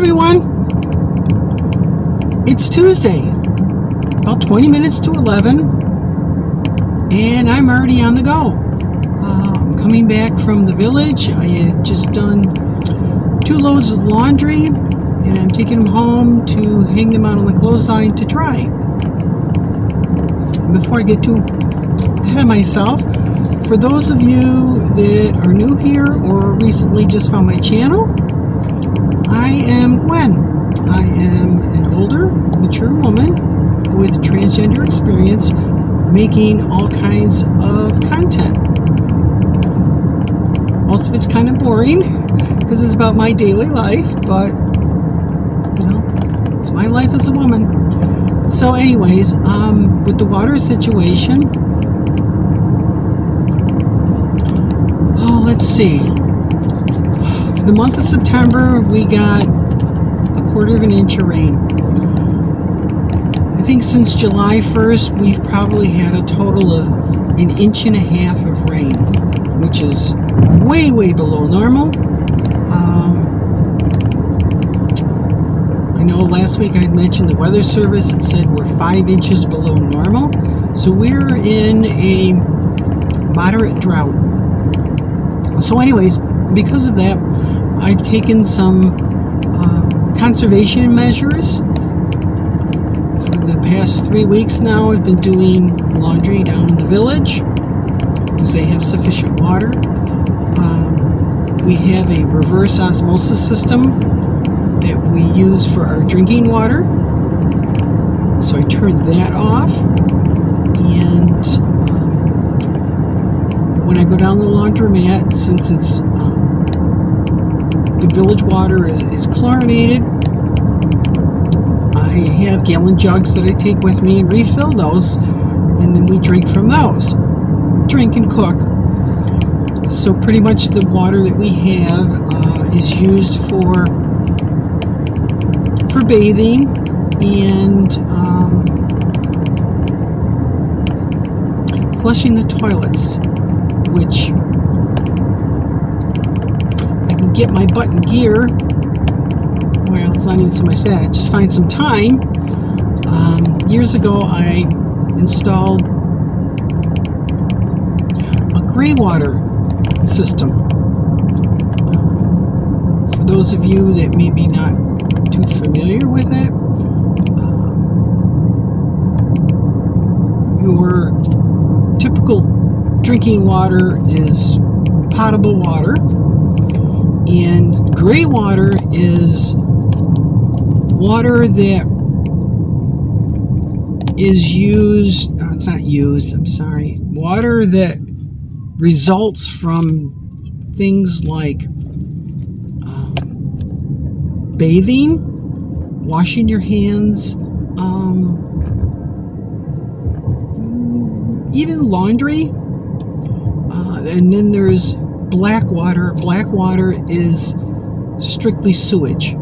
everyone. It's Tuesday, about 20 minutes to 11, and I'm already on the go. I'm coming back from the village. I had just done 2 loads of laundry, and I'm taking them home to hang them out on the clothesline to dry. Before I get too ahead of myself, for those of you that are new here or recently just found my channel, I am Gwen. I am an older, mature woman with transgender experience making all kinds of content. Most of it's kind of boring because it's about my daily life, but you know, it's my life as a woman. So anyways, with the water situation, let's see. For the month of September, we got a 1/4 inch of rain. I think since July 1st, we've probably had a total of 1.5 inches of rain, which is way, way below normal. I know last week I mentioned the weather service. It said we're 5 inches below normal. So we're in a moderate drought. So anyways, because of that, I've taken some conservation measures. For the past 3 weeks now, I've been doing laundry down in the village because they have sufficient water. We have a reverse osmosis system that we use for our drinking water. So I turned that off, and when I go down the laundromat, since it's the village water is chlorinated, I have gallon jugs that I take with me and refill those, and then we drink from those. Drink and cook. So pretty much the water that we have is used for bathing and flushing the toilets, which I can get my butt in gear. Well, it's not even so much that. Just find some time. Years ago, I installed a gray water system. For those of you that may be not too familiar with it, your typical drinking water is potable water, and gray water is water that is used, it's not used, I'm sorry, water that results from things like bathing, washing your hands, even laundry. And then there's black water. Black water is strictly sewage.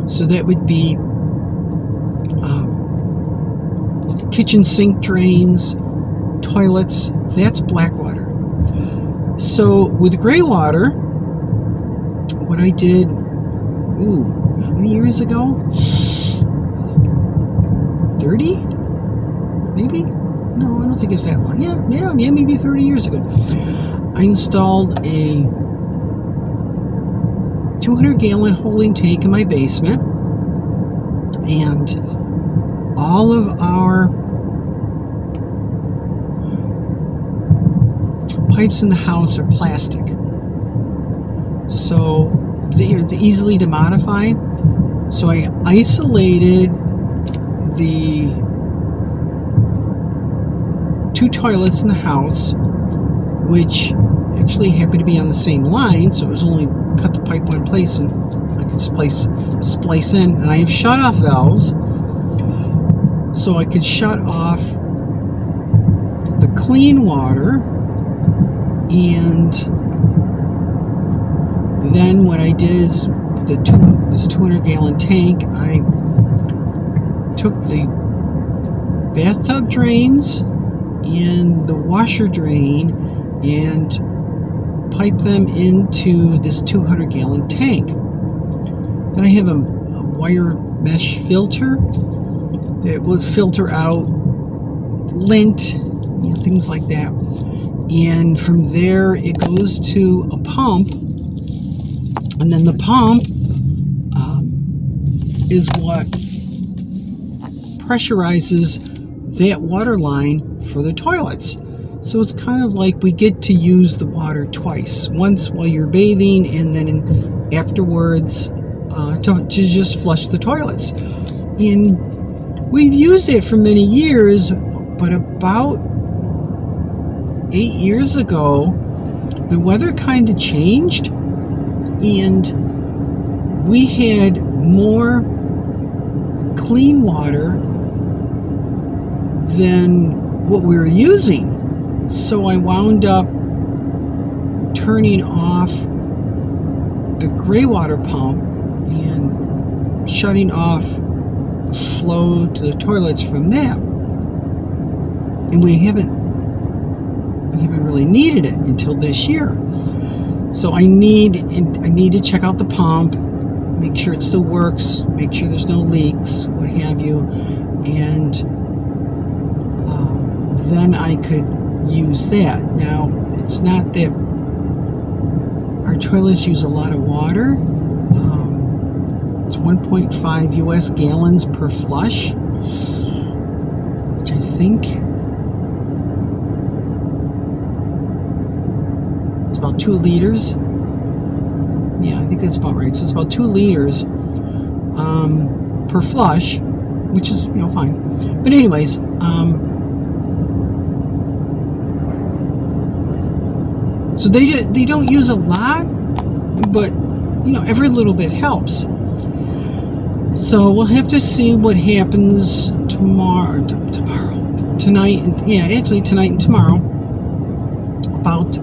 So that would be kitchen sink drains, toilets. That's black water. So with gray water, what I did, how many years ago? 30? Maybe? No, I don't think it's that long. Yeah, maybe 30 years ago. I installed a 200-gallon holding tank in my basement, and all of our pipes in the house are plastic. So it's easily to modify. So I isolated the 2 toilets in the house, which actually happened to be on the same line, so it was only cut the pipe one place and I could splice in. And I have shut-off valves, so I could shut off the clean water, and then what I did is this 200-gallon tank, I took the bathtub drains and the washer drain and pipe them into this 200-gallon tank. Then I have a wire mesh filter that will filter out lint, things like that. And from there, it goes to a pump, and then the pump is what pressurizes that water line for the toilets. So it's kind of like we get to use the water twice, once while you're bathing, and then afterwards to just flush the toilets. And we've used it for many years, but about 8 years ago, the weather kind of changed, and we had more clean water than what we were using. So I wound up turning off the gray water pump and shutting off the flow to the toilets from that. And we haven't really needed it until this year. So I need to check out the pump, make sure it still works, make sure there's no leaks, what have you, and then I could use that. Now, it's not that our toilets use a lot of water. It's 1.5 US gallons per flush, which I think it's about 2 liters. Yeah, I think that's about right. So it's about 2 liters per flush, which is, fine. But anyways, so they don't use a lot, but every little bit helps. So we'll have to see what happens tonight, tonight and tomorrow about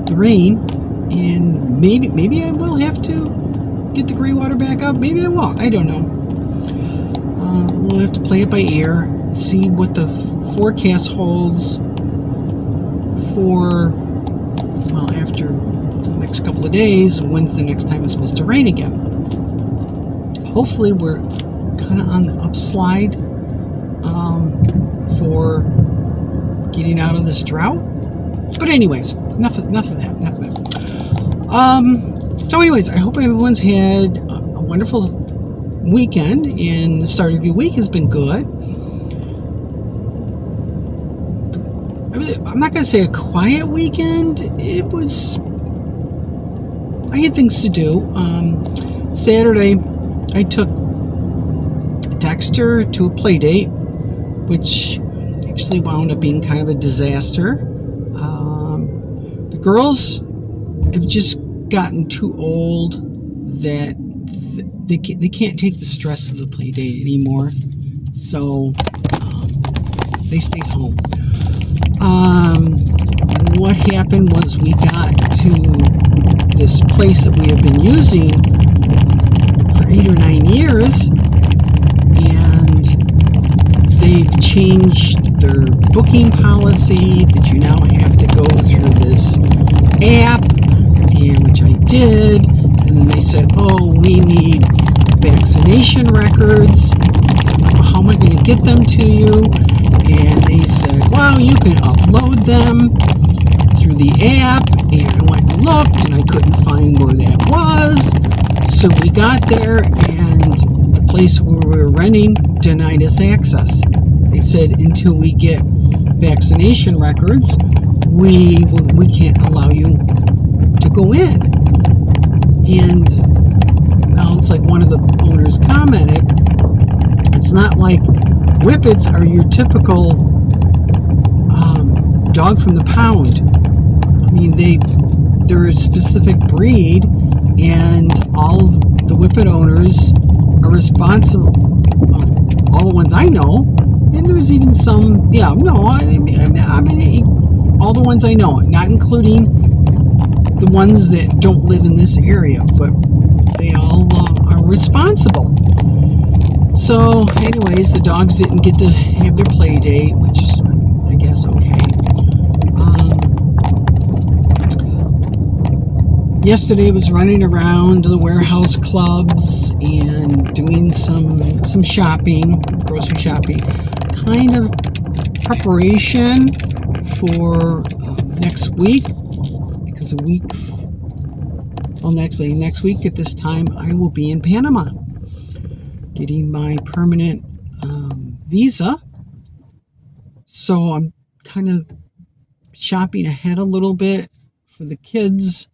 the rain, and maybe I will have to get the gray water back up. Maybe I won't. I don't know. We'll have to play it by ear, see what the forecast holds for, after the next couple of days. When's the next time it's supposed to rain again? Hopefully we're kind of on the upslide for getting out of this drought. But anyways, enough of that. So anyways, I hope everyone's had a wonderful weekend, and the start of your week has been good. I'm not going to say a quiet weekend. I had things to do. Saturday, I took Dexter to a play date, which actually wound up being kind of a disaster. The girls have just gotten too old that they can't take the stress of the play date anymore. So they stayed home. What happened was we got to this place that we have been using for 8 or 9 years, and they've changed their booking policy that you now have to go through this app, and which I did, and then they said, we need vaccination records. How am I going to get them to you? And they said, you can upload them through the app. And I went and looked, and I couldn't find where that was. So we got there, and the place where we were renting denied us access. They said until we get vaccination records, we can't allow you to go in. And now it's like one of the owners commented, it's not like Whippets are your typical dog from the pound. I mean, they're a specific breed, and all the Whippet owners are responsible. All the ones I know, and there's even some. I mean, all the ones I know, not including the ones that don't live in this area, but they all are responsible. So, anyways, the dogs didn't get to have their play date, which is, I guess, okay. Yesterday was running around the warehouse clubs and doing some shopping, grocery shopping, kind of preparation for next week, because next week at this time I will be in Panama getting my permanent visa. So I'm kind of shopping ahead a little bit for the kids.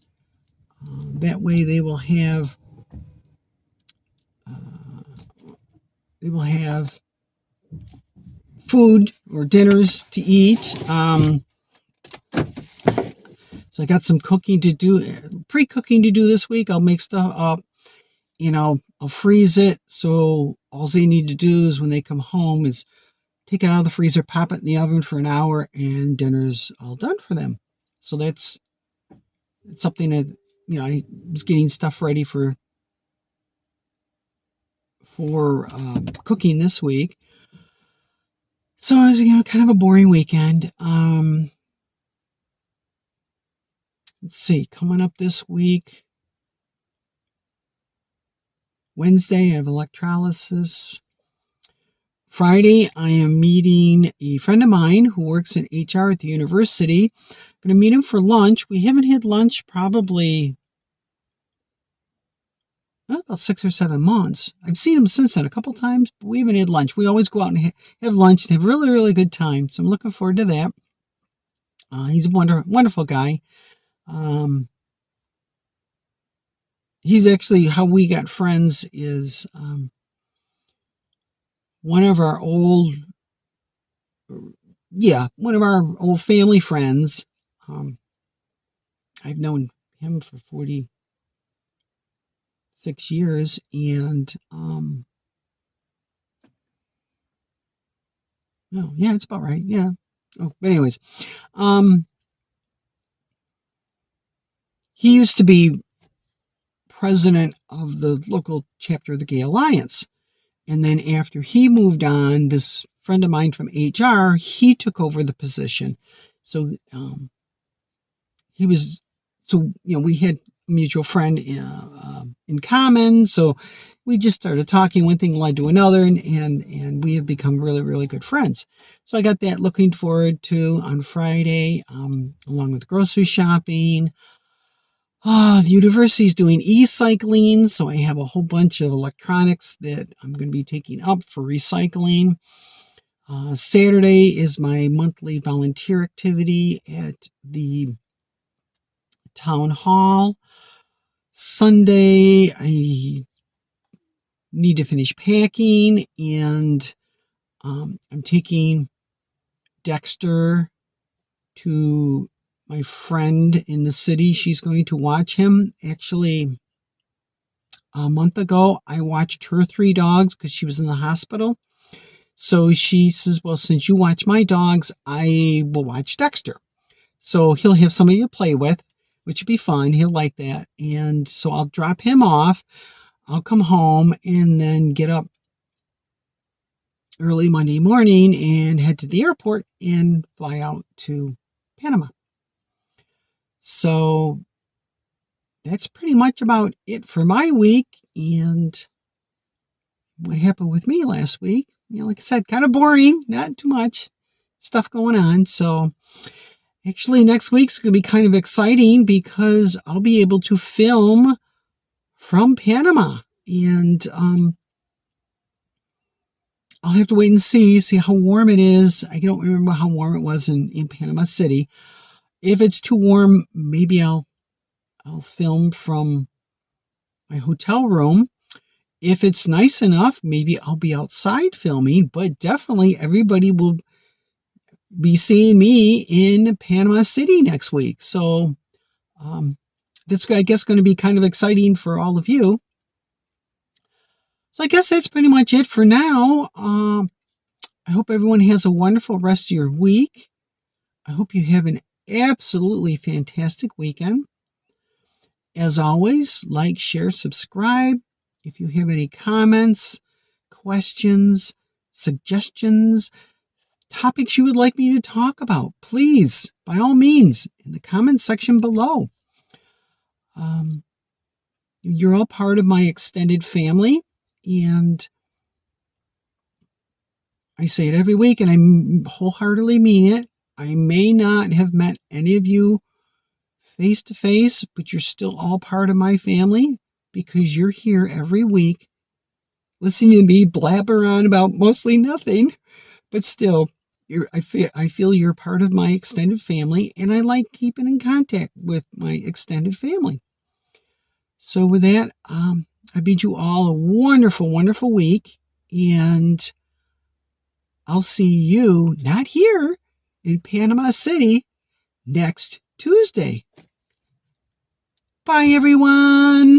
That way they will have food or dinners to eat. So I got some cooking to do, pre-cooking to do this week. I'll make stuff up, I'll freeze it. So all they need to do is when they come home is take it out of the freezer, pop it in the oven for an hour, and dinner's all done for them. So it's something that, I was getting stuff ready for cooking this week. So it was, kind of a boring weekend. Let's see, coming up this week, Wednesday, I have electrolysis. Friday, I am meeting a friend of mine who works in HR at the university. I'm going to meet him for lunch. We haven't had lunch probably about 6 or 7 months. I've seen him since then a couple times, but we haven't had lunch. We always go out and have lunch and have a really, really good time. So I'm looking forward to that. He's a wonderful guy. He's actually, how we got friends is one of our old family friends. I've known him for 46 years, and no, yeah, it's about right. Yeah. Oh, but anyways, he used to be president of the local chapter of the Gay Alliance. And then after he moved on, this friend of mine from HR, he took over the position. So we had a mutual friend in common. So we just started talking. One thing led to another, and we have become really, really good friends. So I got that looking forward to on Friday, along with grocery shopping. The university's doing e-cycling, so I have a whole bunch of electronics that I'm going to be taking up for recycling. Saturday is my monthly volunteer activity at the town hall. Sunday, I need to finish packing, and I'm taking Dexter to my friend in the city. She's going to watch him. Actually, a month ago, I watched her 3 dogs because she was in the hospital. So she says, well, since you watch my dogs, I will watch Dexter. So he'll have somebody to play with, which would be fun. He'll like that. And so I'll drop him off. I'll come home and then get up early Monday morning and head to the airport and fly out to Panama. So that's pretty much about it for my week. And what happened with me last week, like I said, kind of boring, not too much stuff going on. So actually next week's going to be kind of exciting because I'll be able to film from Panama. And I'll have to wait and see how warm it is. I don't remember how warm it was in Panama City. If it's too warm, maybe I'll film from my hotel room. If it's nice enough, maybe I'll be outside filming, but definitely everybody will be seeing me in Panama City next week. So that's, I guess, going to be kind of exciting for all of you. So I guess that's pretty much it for now. I hope everyone has a wonderful rest of your week. I hope you have an absolutely fantastic weekend. As always, like, share, subscribe. If you have any comments, questions, suggestions, topics you would like me to talk about, please, by all means, in the comments section below. You're all part of my extended family, and I say it every week, and I wholeheartedly mean it. I may not have met any of you face to face, but you're still all part of my family because you're here every week listening to me blabber on about mostly nothing, but still, I feel you're part of my extended family, and I like keeping in contact with my extended family. So with that, I bid you all a wonderful, wonderful week, and I'll see you not here in Panama City next Tuesday. Bye, everyone.